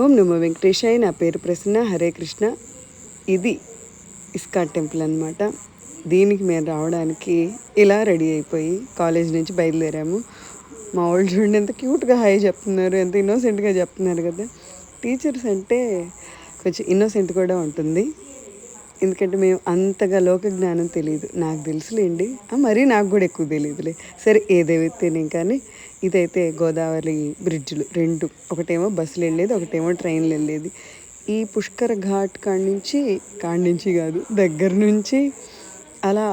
ఓం నమో వెంకటేశాయ. నా పేరు ప్రసన్న. హరే కృష్ణ. ఇది ఇస్కాన్ టెంపుల్ అనమాట. దీనికి మేము రావడానికి ఇలా రెడీ అయిపోయి కాలేజ్ నుంచి బయలుదేరాము. మా వాళ్ళు చూడండి ఎంత క్యూట్గా హాయ్ చెప్తున్నారు, ఎంత ఇన్నోసెంట్గా చెప్తున్నారు కదా. టీచర్స్ అంటే కొంచెం ఇన్నోసెంట్ కూడా ఉంటుంది, ఎందుకంటే మేము అంతగా లోక జ్ఞానం తెలియదు. నాకు తెలుసులేండి, మరీ నాకు కూడా ఎక్కువ తెలియదులే. సరే ఏదైతేనే కానీ ఇదైతే గోదావరి బ్రిడ్జ్లు రెండు, ఒకటేమో బస్సులు వెళ్ళేది, ఒకటేమో ట్రైన్లు వెళ్ళేది. ఈ పుష్కర ఘాట్ కాడి నుంచి కాదు, దగ్గర నుంచి అలా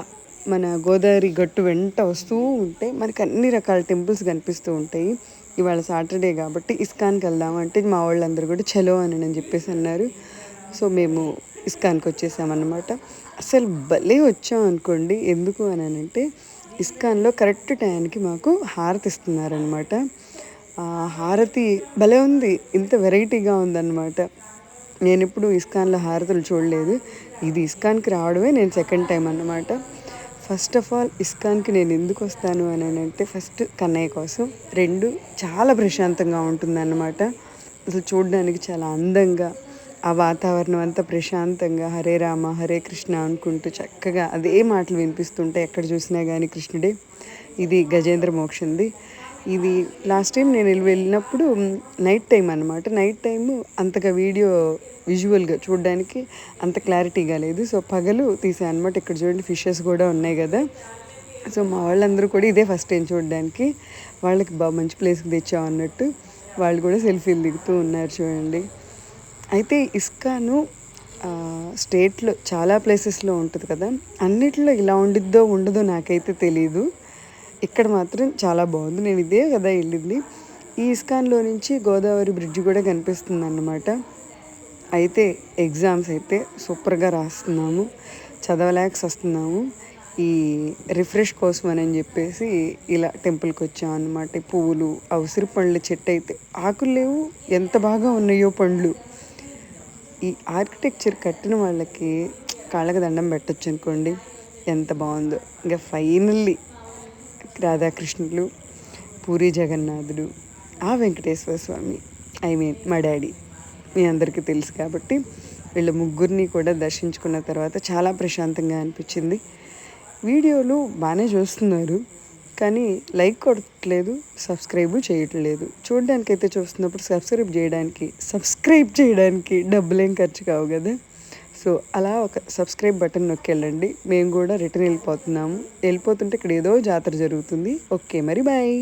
మన గోదావరి గట్టు వెంట వస్తూ ఉంటే మనకు అన్ని రకాల టెంపుల్స్ కనిపిస్తూ ఉంటాయి. ఇవాళ సాటర్డే కాబట్టి ఇస్కాన్కి వెళ్దామంటే మా వాళ్ళందరూ కూడా చలో అని చెప్పేసి అన్నారు. సో మేము ఇస్కాన్కి వచ్చేసామన్నమాట. అసలు భలే వచ్చాం అనుకోండి. ఎందుకు అని అంటే ఇస్కాన్లో కరెక్ట్ టైంకి మాకు హారతి ఇస్తున్నారనమాట. ఆ హారతి భలే ఉంది, ఇంత వెరైటీగా ఉందన్నమాట. నేను ఇప్పుడు ఇస్కాన్లో హారతులు చూడలేదు. ఇది ఇస్కాన్కి రావడమే నేను సెకండ్ టైం అన్నమాట. ఫస్ట్ ఆఫ్ ఆల్ ఇస్కాన్కి నేను ఎందుకు వస్తాను అని అంటే ఫస్ట్ కన్నయ్య కోసం, రెండు చాలా ప్రశాంతంగా ఉంటుందన్నమాట. అసలు చూడడానికి చాలా అందంగా, ఆ వాతావరణం అంతా ప్రశాంతంగా హరే రామ హరే కృష్ణ అనుకుంటూ చక్కగా అదే మాటలు వినిపిస్తుంటే ఎక్కడ చూసినా కానీ కృష్ణుడే. ఇది గజేంద్ర మోక్షంది. ఇది లాస్ట్ టైం నేను వెళ్ళినప్పుడు నైట్ టైం అనమాట. నైట్ టైము అంతగా వీడియో విజువల్గా చూడడానికి అంత క్లారిటీగా లేదు. సో పగలు తీసాను అనమాట. ఇక్కడ చూడండి ఫిషెస్ కూడా ఉన్నాయి కదా. సో మా వాళ్ళందరూ కూడా ఇదే ఫస్ట్ టైం చూడడానికి. వాళ్ళకి మంచి ప్లేస్కి తెచ్చాం అన్నట్టు వాళ్ళు కూడా సెల్ఫీలు దిగుతూ ఉన్నారు చూడండి. అయితే ఇస్కాను స్టేట్లో చాలా ప్లేసెస్లో ఉంటుంది కదా, అన్నిట్లో ఇలా ఉండిద్దో ఉండదో నాకైతే తెలీదు. ఇక్కడ మాత్రం చాలా బాగుంది. నేను ఇదే కదా వెళ్ళింది. ఈ ఇస్కాన్లో నుంచి గోదావరి బ్రిడ్జ్ కూడా కనిపిస్తుంది అన్నమాట. అయితే ఎగ్జామ్స్ అయితే సూపర్గా రాస్తున్నాము, చదవలేక వస్తున్నాము. ఈ రిఫ్రెష్ కోసం అని చెప్పేసి ఇలా టెంపుల్కి వచ్చాం అన్నమాట. పువ్వులు, ఉసిరి పండ్ల చెట్టు అయితే ఆకులు లేవు, ఎంత బాగా ఉన్నాయో పండ్లు. ఈ ఆర్కిటెక్చర్ కట్టిన వాళ్ళకి కాళ్ళకి దండం పెట్టచ్చు అనుకోండి, ఎంత బాగుందో. ఇంకా ఫైనల్లీ రాధాకృష్ణులు, పూరి జగన్నాథుడు, ఆ వెంకటేశ్వర స్వామి, మా డాడీ మీ అందరికీ తెలుసు కాబట్టి వీళ్ళ ముగ్గురిని కూడా దర్శించుకున్న తర్వాత చాలా ప్రశాంతంగా అనిపించింది. వీడియోలు బాగానే చూస్తున్నారు కానీ లైక్ కొట్టలేదు, సబ్స్క్రైబ్ చేయట్లేదు. చూడడానికైతే చూస్తున్నప్పుడు సబ్స్క్రైబ్ చేయడానికి డబ్బులేం ఖర్చు కావు కదా. సో అలా ఒక సబ్స్క్రైబ్ బటన్ నొక్కి వెళ్ళండి. మేము కూడా రిటర్న్ వెళ్ళిపోతుంటే ఇక్కడ ఏదో జాతర జరుగుతుంది. ఓకే మరి బాయ్.